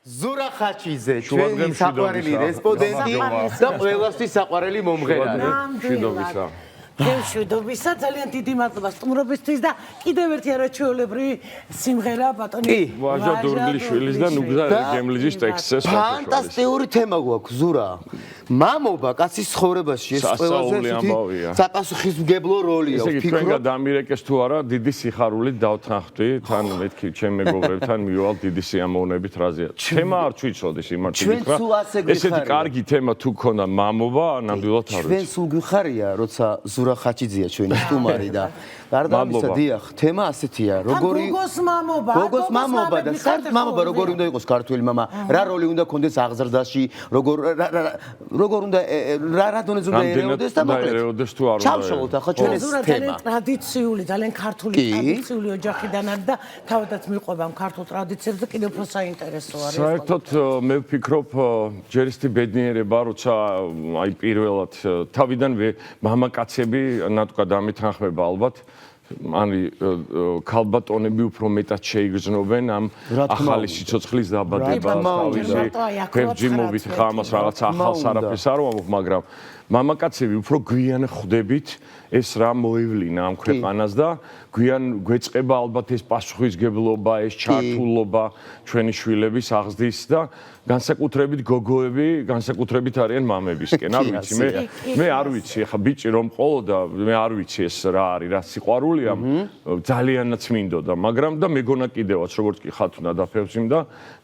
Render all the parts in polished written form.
ზურა ხაჩიძე, ჩვენი საყვარელი რესპონდენტი და ყველასთვის საყვარელი მომღერალი. მშვიდობისა. მშვიდობისა, ძალიან დიდი მადლობა სტუმრობისთვის და კიდევ ერთი არაჩვეულებრივი სიმღერა ბატონი ვაჟა დურგლიშვილის და ნუგზა გემლიძის ტექსტზე. ფანტასტიკური თემა გვაქვს ზურა. მამობა კაცის ცხოვრებაში ეს ყველაზე საპასუხისმგებლო როლია. ისე იგი თქვენ გადამირეკეს თუ არა, დიდი სიხარულით დავთანხმდი, თან მეთქი ჩემ მეგობრებთან მივალ დიდი სიამოვნებით რაზეა. თემა არ ჩვიცოდეს იმართი გითხრა. ესეთი კარგი თემა თუ ქონდა მამობა, ნამდვილად არ ვიცი. ჩვენ სულ გვიხარია, როცა ზურა ხაჩიძეა ჩვენი სტუმარი და გარდა ამისა დიახ, თემა ასეთია, როგორი გოგოს მამობა, გოგოს მამობა და საერთოდ მამობა როგორი უნდა იყოს ქართველი მამა, რა როლი უნდა კონდეს აღზრდაში, როგორ უნდა რა დონეზე უნდა ერეოდეს და მოკლედ თუ არ უნდა ჩავშალოთ ახლა ჩვენ ეს თემა ტრადიციული, ძალიან ქართული ტრადიციული ოჯახიდან არის და თავადაც მიყვება ამ ქართულ ტრადიციებს და კიდევ უფრო საინტერესო არის. საერთოდ მე ვფიქრობ, ჯერ ისეთი ბედნიერება, როცა აი პირველად თავიდანვე მამაკაცები ნატყვა დამეთანხმება ალბათ ani ქალბატონები უფრო მეტად შეიგრძნობენ ამ ახალი სიცოცხლის დაბადებას თავისი ფერჯიმობით ხა ამას რაღაც ახალს არაფერს არ ვამბობ მაგრამ მამაკაცები უფრო გვიან ხვდებით ეს რა მოევლინა ამ ქვეყანას და გვიან გვეწყება ალბათ ეს პასუხისგებლობა ეს ჩართულობა ჩვენი შვილების აღზრდის და განსაკუთრებით გოგოები განსაკუთრებით არიან მამებისკენ არ ვიცი მე არ ვიცი ხა ბიჭი რომ ყოლოდა მე არ ვიცი ეს რა არის რა სიყვარულია ძალიანაც მინდოდა მაგრამ და მეგონა კიდევაც როგორც კი ხათუნა დაფევზიმდა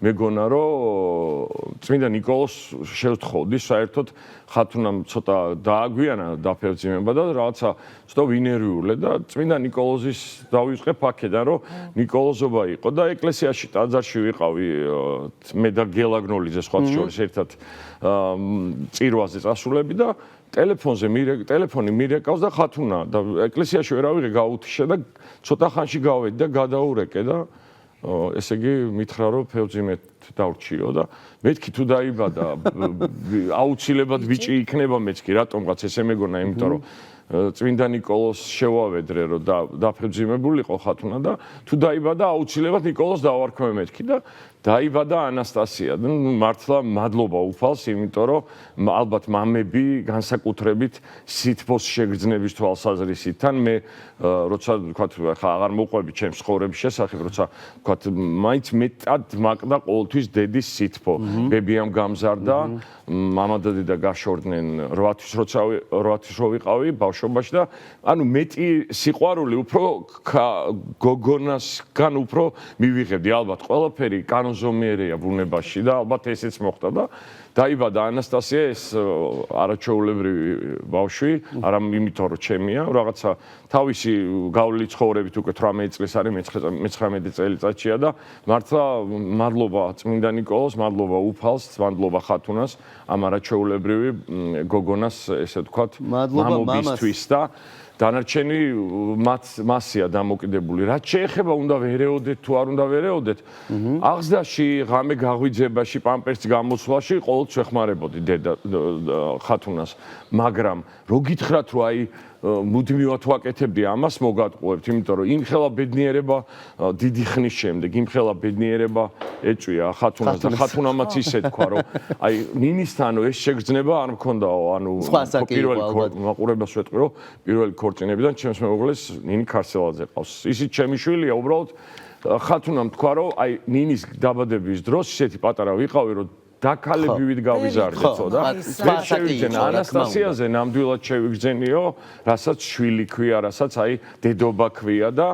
მეგონა რომ წმინდა ნიკოლოს შევთხოვდი საერთოდ ხათუნამ ცოტა დააგვიანა დაფევზიმება და რაღაცა ცოტა ვინერვიულე და წმინდა ნიკოლოზის დავიწყე აქედან რომ ნიკოლოზობა იყო და ეკლესიაში ტაძარში ვიყავი მე და გელაგნოლიძე სხვა შორის ერთად წირვაზე წასულები და ტელეფონი მირეკავს და ხათუნა და ეკლესიაში ვერავიღე გაუთიშე და ცოტა ხანში გავედი და გადაურეკე და ესე იგი მითხრა რომ ფევძიმეთ დავრჩიო და მეთქი თუ დაიბადა აუცილებლად ბიჭი იქნება მეთქი რატომღაც ესე მეგონა იმიტომ რომ წმინდა ნიკოლოს შევავედრე რომ დაფევძიმებულიყო ხათუნა და თუ დაიბადა აუცილებლად ნიკოლოს დავარქმე მეთქი და დაიბადა ანასტასია და მართლა მადლობა უფალს იმიტომ რომ ალბათ მამები განსაკუთრებით სითბოს შეგრძნების თვალსაზრისით ან მე როცა ვთქვათ ხა აღარ მოყვები ჩემს ცხოვრების შესახებ როცა ვთქვათ მაინც მეტად მაკდა ყოველთვის დედის სითბო ბებიამ გამზარდა მამა და დედა გაშორდნენ 8 თვის რო ვიყავი ბავშვობაში და ანუ მეტი სიყვარული უფრო გოგონასგან უფრო მივიღებდი ალბათ ყველაფერი კანონზომიერია ბუნებაში და ალბათ ესეც მოხდა და დაიბადა ანასტასია ეს არაჩვეულებრივი ბავშვი არა იმიტომ რომ ჩემია რაღაცა თავისი გავლილი ცხოვრებით უკვე 18 წლის არის 19 წელიწადშია და მართლა მადლობა წმინდა ნიკოლოს მადლობა უფალს მადლობა ხათუნას ამ არაჩვეულებრივი გოგონას ესე ვთქვათ მამობისთვის და დანარჩენი მასია დამოკიდებული. რაც შეეხება უნდა ვერეოდეთ თუ არ უნდა ვერეოდეთ. აღზრდაში, ღამე გაღვიძებაში, პამპერსის გამოსვლაში ყოველთვის ვეხმარებოდი დედა ხათუნას. მაგრამ რო გითხრათ რომ აი მუდმივად ვაკეთებდი ამას მოგატყუებთ, იმიტომ რომ იმხელა ბედნიერება დიდი ხნის შემდეგ, იმხელა ბედნიერება ეჭვია ხათუნას და ხათუნამაც ისე თქვა რომ აი ნინისთანო ეს შეგრძნება არ მქონდაო, ანუ პირველი მაყურებას ვეტყვი რომ პირველი ქორწინებიდან ჩემს მეუღლეს ნინი ქარსელაძე ყავს. ისიც ჩემი შვილია, უბრალოდ ხათუნამ თქვა რომ აი ნინის დაბადების დროს ისეთი პატარა ვიყავი რომ დაკალებივით გავიზარდეცო და ვერ შევიძენა ანასტასიაზე ნამდვილად შევიგზენიო, რასაც შვილი ქვია, რასაც აი დედობა ქვია და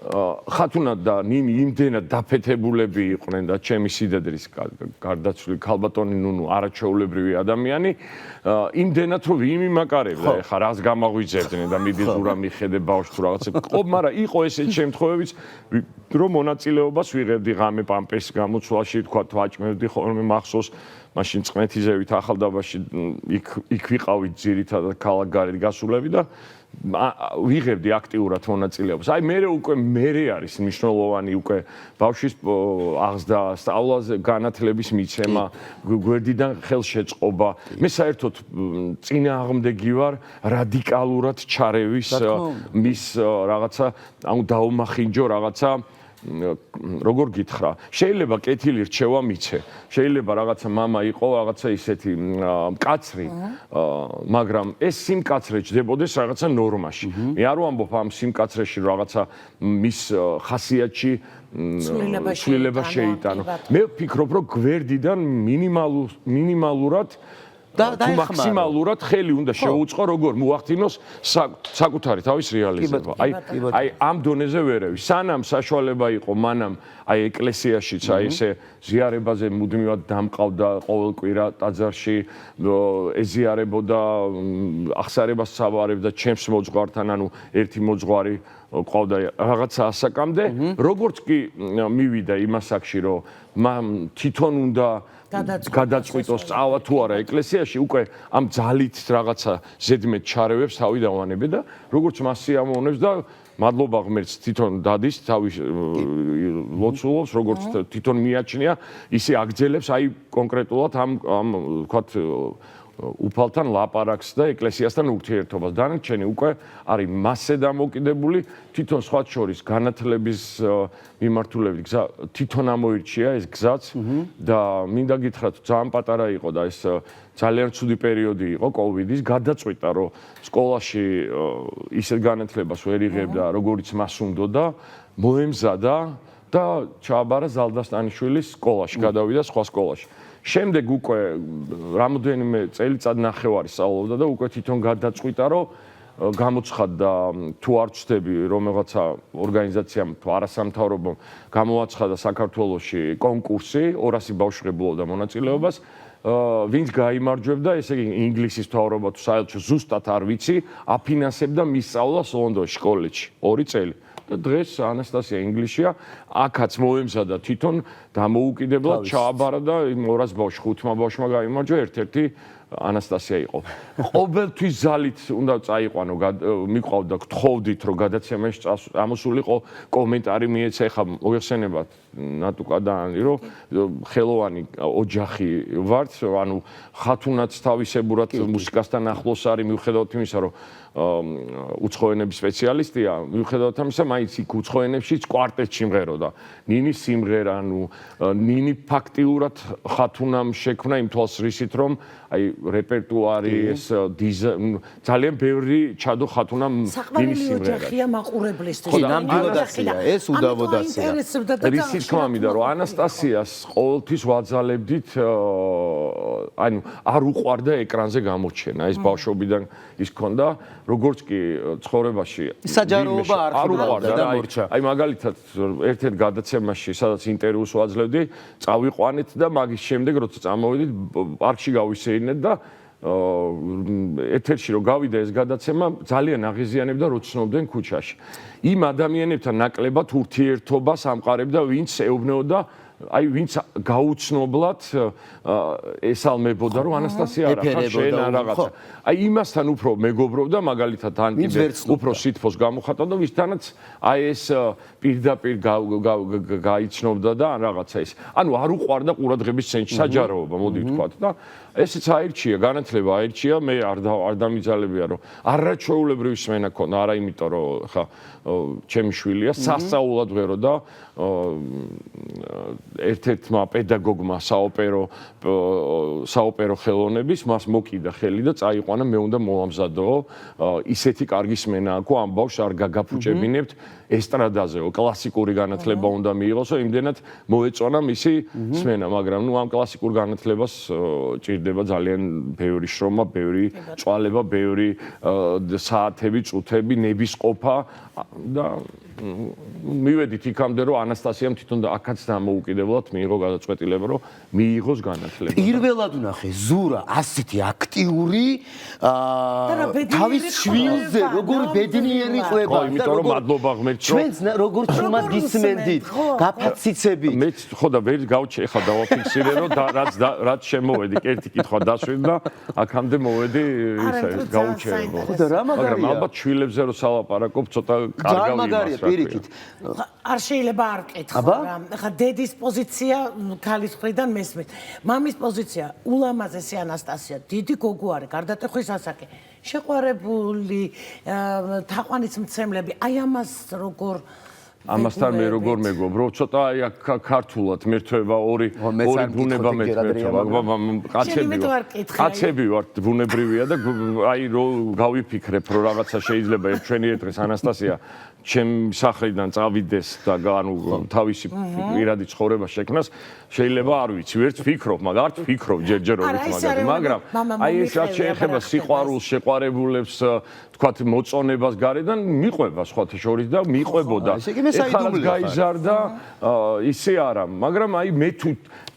ხათუნა და ნინი იმდენად დაფეთებულები იყვნენ და ჩემი სიდედრის გარდაცვლილი ქალბატონი ნუნუ არაჩვეულებრივი ადამიანი იმდენად რომ ვიმიმაკარებდა ეხა რას გამაღვიძებდნენ და მიდიზურა მიხედე ბავშვს თუ რაღაცა ყო მაგრამ იყო ესეთი შემთხვევებიც რომ მონაწილეობას ვიღებდი ღამე პამპერსის გამოცვლაში თქვა ვაჭმევდი ხოლმე მახსოვს მაშინ წყნეთიზევით ახალდაბაში იქ ვიყავით ძირითადად ქალაქ გარეთ გასულები და ვიღებდი აქტიურად მონაწილეობას. აი მე უკვე მერე არის მნიშვნელოვანი უკვე ბავშვის აღზრდა, სწავლაზე განათლების მიცემა, გვერდიდან ხელშეწყობა. მე საერთოდ წინააღმდეგი ვარ რადიკალურად ჩარევის მის რაღაცა, ანუ დაუმახინჯო რაღაცა როგორ გითხრა, შეიძლება კეთილი რჩევა მიცე, შეიძლება რაღაცა მამა იყო, რაღაცა ისეთი მკაცრი, მაგრამ ეს სიმკაცრე ჯდებოდეს რაღაცა ნორმაში. მე არ ვამბობ ამ სიმკაცრეში რაღაცა მის ხასიათში ცვლილება შეიტანო. მე ვფიქრობ, რომ გვერდიდან მინიმალურად და მაქსიმალურად ხელი უნდა შეუწყო, როგორ მოახდინოს საკუთარი თავის რეალიზება. აი ამ დონეზე ვერავი. სანამ საშუალება იყო, მანამ აი ეკლესიაშიც აი ესე ზიარებაზე მუდმივად დამყავდა ყოველ კვირა ტაძარში, ეზიარებოდა, აღსარებას სავარებდა ჩემს მოძღვართან, ანუ ერთი მოძღვარი ყავდა რაღაცა ასაკამდე, როგორც კი მივიდა იმ ასაკში, რომ მან თვითონ უნდა გადაწყვიტოს წავა თუ არა ეკლესიაში, უკვე ამ ძალით რაღაცა ზედმეტ ჩარევებს თავი დავანებე და როგორც მას სიამოვნებს და მადლობა ღმერთს თვითონ დადის თავის ლოცულობს, როგორც თვითონ მიაჩნია, ისე აგძელებს აი კონკრეტულად ამ ვთქვათ უფალთან ლაპარაკს და ეკლესიასთან ურთიერთობას. დანარჩენი უკვე არის მასზე დამოკიდებული, თვითონ სხვა შორის განათლების მიმართულებით გზა თვითონ ამოირჩია ეს გზაც და მინდა გითხრათ, ძალიან პატარა იყო და ეს ძალიან ცუდი პერიოდი იყო კოვიდის, გადაწყვიტა, რომ სკოლაში ისეთ განათლებას ვერ იღებდა, როგორიც მას უნდოდა, მოემზადა და ჩააბარა ზალდასტანიშვილის სკოლაში, გადავიდა სხვა სკოლაში. შემდეგ უკვე რამოდენიმე წელიწად ნახევარი სწავლობდა და უკვე თვითონ გადაწყვიტა, რომ გამოცხადდა თუ არ ვწდები რომელღაცა ორგანიზაციამ თუ არასამთავრობო გამოაცხადა საქართველოში კონკურსი 200 ბავშვი ღებულობდა მონაწილეობას ვინც გაიმარჯვებდა ესე იგი ინგლისის მთავრობა თუ საერთოდ ზუსტად არ ვიცი აფინანსებდა მის სწავლას ლონდონში სკოლებში 2 წელი და დღეს ანასტასია ინგლისშია აქაც მოემზადა თვითონ დამოუკიდებლად ჩააბარა და 200 ბავშვი 5 ბავშვმა გაიმარჯვა ერთ-ერთი ანასტასია იყო. ყოველთვის ზალით უნდა წაიყვანო, მიყვავდა, გთხოვდით, რომ გადაცემაში ამოსულიყო კომენტარი მიეცა, ხა მოიხსენებათ ნატუკა და ანი, რომ ხელოვანი ოჯახი ვართ, ანუ ხათუნაც თავისებურად მუსიკასთან ახლოს არის, მიუხედავად იმისა, რომ უცხოენების სპეციალისტია, მიუხედავად ამისა, მაინც იქ უცხოენებშიც კვარტეტში მღეროდა. ნინის სიმღერა, ანუ ნინი ფაქტიურად ხათუნამ შექმნა იმ თვალსაზრისით, რომ აი რეპერტუარი ეს ძალიან ბევრი ჩადო ხათუნამ ნინის სიმღერა. ოჯახია მაყურებლისთვის. კი, ნამდვილადაცია, ეს უდავოდაცია. რისი თქმა მინდა, რომ ანასტასიას ყოველთვის ვაძალებდით, ანუ არ უყვარდა ეკრანზე გამოჩენა, ეს ბავშვობიდან ის ქონდა, როგორც კი ცხოვრებაში საჯაროობა არ უყვარდა და დამორჩა. აი მაგალითად ერთ-ერთ გადაცემაში, სადაც ინტერვიუს ვაძლევდი, წავიყვანეთ და მაგის შემდეგ, როცა წამოვედით, პარკში გავისეირნეთ და ეთერში რომ გავიდა ეს გადაცემა, ძალიან აღიზიანებდა, რო ცნობდნენ ქუჩაში. იმ ადამიანებთან ნაკლებად ურთიერთობას ამყარებდა, ვინც ეუბნეოდა აი ვინც გაუცნობლად ესალმებოდა რომ ანასტასია არა ხარ შენ რაღაცა აი იმასთან უფრო მეგობრობდა მაგალითად ან კიდე უფრო სითფოს გამოხატავდა ვისთანაც აი ეს პირდაპირ გაიცნობდა და რაღაცა ის ანუ არ უყვარდა ყურადღების ცენტრში საჯაროობა მოდი ვთქვათ და ესეც აირჩია განათლება აირჩია მე არ დამიძალებია რომ არაჩვეულებრივი სმენა ქონდა არა იმიტომ რომ ხა ჩემი შვილია სასწაულად ვერო და ერთ-ერთმა პედაგოგმა საოპერო ხელოვნების მას მოკიდა ხელი და წაიყვანა მე უნდა მოვამზადო ისეთი კარგი სმენა აქვს ამ ბავშვს არ გაგაფუჭებინებთ ესტრადაზეო კლასიკური განათლება უნდა მიიღოსო იმდენად მოეწონა მისი სმენა მაგრამ ნუ ამ კლასიკურ განათლებას ჭირდება ძალიან ბევრი შრომა ბევრი წვალება ბევრი საათები წუთები ნებისყოფა და მივედით იქამდე რომ ანასტასიამ თვითონ და აქაც დამოუკიდებლად მიიღო გადაწყვეტილება რომ მიიღოს განათლება. პირველად ვნახე ზურა ასეთი აქტიური თავის შვილზე როგორი ბედნიერი ყვება და იმიტომ რომ მადლობა ღმერთს ჩვენც როგორ ჩუმად გისმენდით გაფაციცებით მე ხო და ვერ გავჩე ხა დავაფიქსირე რომ რაც შემოვედი ერთი კითხვა დასვით და აქამდე მოვედი ისა გაუჩერებო. ხო და რა მაგარია მაგრამ ალბათ შვილებზე რომ სალაპარაკობ ცოტა კარგავი პირიქით. არ შეიძლება არ კითხო რა. ხა დედის პოზიცია ქალის მხრიდან მესმის. მამის პოზიცია ულამაზესი ანასტასია, დიდი გოგო არის, გარდატეხვის ასაკი. შეყვარებული, თაყვანის მცემლები, აი ამას როგორ ამასთან მე როგორ მეგობრო, ცოტა აი ქართულად მერთვება ორი ბუნება მერთვება. კაცები ვართ, ბუნებრივია და აი რო გავიფიქრებ, რომ რაღაცა შეიძლება ჩვენი დღეს ანასტასია ჩემ სახლიდან წავიდეს და ანუ თავისი პირადი ცხოვრება შექმნას, შეიძლება არ ვიცი, ვერც ფიქრობ, არ ვფიქრობ ჯერჯერობით მაგაზე, მაგრამ აი ეს რაც შეეხება სიყვარულს, შეყვარებულებს, თქვათ მოწონებას გარედან მიყვება სხვათა შორის და მიყვებოდა. ეხლა გაიზარდა ისე არა, მაგრამ აი მე თუ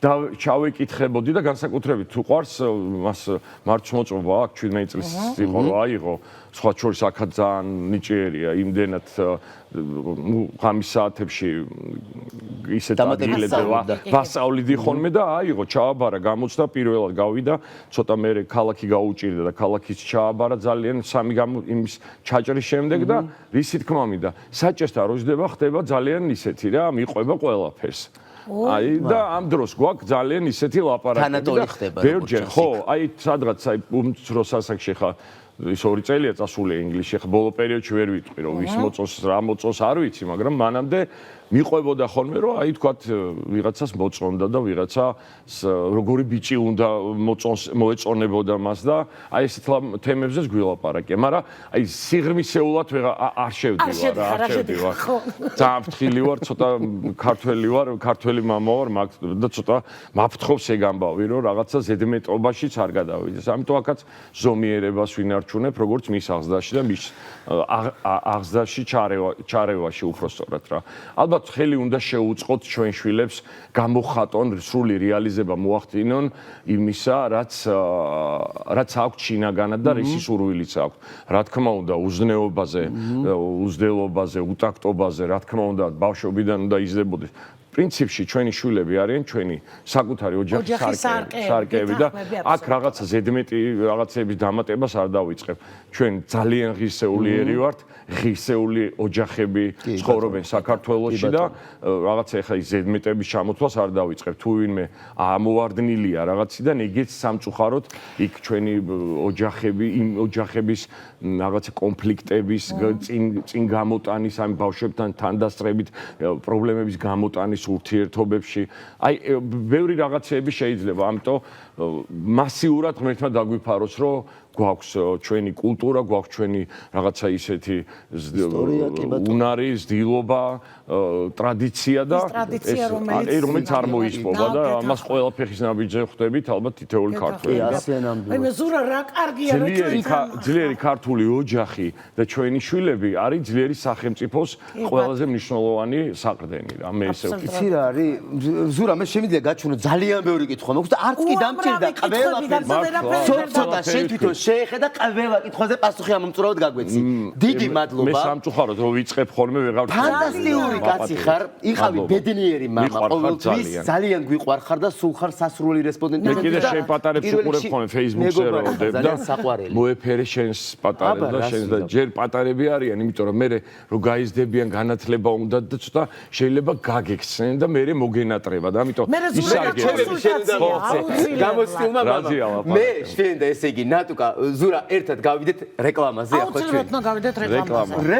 ჩავეკითხებოდი და განსაკუთრებით თუ ყვარს მას მარცხმოწმობა აქვს 17 წლის იყო რა აიღო სხვა შორის აქაც ძალიან ნიჭიერია იმდენად ღამის საათებში ისეთ ადგილებზე ვასწავლიდი ხოლმე და აიღო ჩააბარა გამოჩნდა პირველად გავიდა ცოტა მე ქალაქი გაუჭირდა და ქალაქის ჩააბარა ძალიან სამი იმის ჩაჭრის შემდეგ და რისი თქმა მინდა საჭესთან რო ჯდება ხდება ძალიან ისეთი რა მიყვება ყველაფერს აი და ამ დროს გვაქვს ძალიან ისეთი ლაპარაკები და ბევრჯერ ხო აი სადღაც აი უმცრო სასაკში ხა ის 2 წელია წასული ინგლისში ხა ბოლო პერიოდში ვერ ვიტყვი რომ ვის მოწონს რა მოწონს არ ვიცი მაგრამ მანამდე მიყვებოდა ხოლმე რომ აი თქვათ ვიღაცას მოწონდა და ვიღაცას როგორი ბიჭი უნდა მოეწონებოდა მას და აი ესეთ თემებზეც გვილაპარაკე მაგრამ აი სიღრმისეულად არ შევდივარ ძალიან ფრთხილი ვარ ცოტა ქართველი ვარ ქართველი მამა ვარ და ცოტა მაფრთხობს ეგ ამბავი რომ რაღაცა ზედმეტობაშიც არ გადავიდეს ამიტომ აქაც ზომიერებას ვინარჩუნებ როგორც მის აღზრდაში და მის აღზრდაში ჩარევაში უпростоრად რა ალბათ ხელი უნდა შეუწყოთ ჩვენ შვილებს გამოხატონ სრული რეალიზება მოახდინონ იმისა რაც აქვს შინაგანად და რისი სურვილიც აქვს რა თქმა უნდა უზნეობაზე უზდელობაზე უტაქტობაზე რა თქმა უნდა ბავშვობიდან უნდა იზრდებოდეს პრინციპში ჩვენი შვილები არიან ჩვენი საკუთარი ოჯახის სარკეები და აქ რაღაცა ზედმეტი რაღაცების დამატებას არ დავიწყებ ჩვენ ძალიან ღირსეულიერი ვართ ღირსეული ოჯახები ცხოვრობენ საქართველოში და რაღაცა ეხლა ის ზედმეტების ჩამოთვლას არ დავიწყებ თუ ვინმე ამოვარდნილია რაღაციდან იგიც სამწუხაროდ იქ ჩვენი ოჯახები იმ ოჯახების რაღაცა კონფლიქტების წინ გამოტანის ამ ბავშვებთან თანდასწრებით პრობლემების გამოტანის ურთიერთობებში აი ბევრი რაღაცები შეიძლება ამიტომ მასიურად ღმერთმა დაგვიფაროს რომ გვაქვს ჩვენი კულტურა გვაქვს ჩვენი რაღაცა ისეთი უნარი ზდილობა ტრადიცია და რომელიც არ მოისპობა და ამას ყველა ფეხის ნაბიჯზე ხვდებით ალბათ თითოეული ქართველი და აი ზურა რა კარგია რომ ძლიერი ქართული ოჯახი და ჩვენი შვილები არის ძლიერი სახელმწიფოს ყველაზე მნიშვნელოვანი საყრდენი რა მე ესე ვფიქრობ იცი რა არის ზურა მე შემიძლია გაჩვენო ძალიან ბევრი კითხვა მაქვს და არც კი დამჭირდა ყველაფერს ცოტა შენ თვითონ შეეხედა ყველა კითხვაზე პასუხი ამომწურავად გაგვეცი დიდი მადლობა მე სამწუხაროდ რომ ვიწყებ ხოლმე ვეღარ ფანტასტიკური კაცი ხარ იყავი ბედნიერი მამა ყოველთვის ძალიან გვიყვარ ხარ და სულ ხარ სასრული რესპონდენტი მე კიდე შენ პატარებს უყურებ ხოლმე Facebook-ზე რომ დებ და მოეფერე შენს პატარებს და შენს და ჯერ პატარები არიან იმიტომ რომ მე რო გაიზრდებიან განათლება უნდა და ცოტა შეიძლება გაგექცნენ და მე მოგენატრება და ამიტომ გამოსtildeმა მე შენ და ესე იგი ნატუკა ზურა ერთად გავიდეთ რეკლამაზე ახლა ჩვენ გავიდეთ რეკლამაზე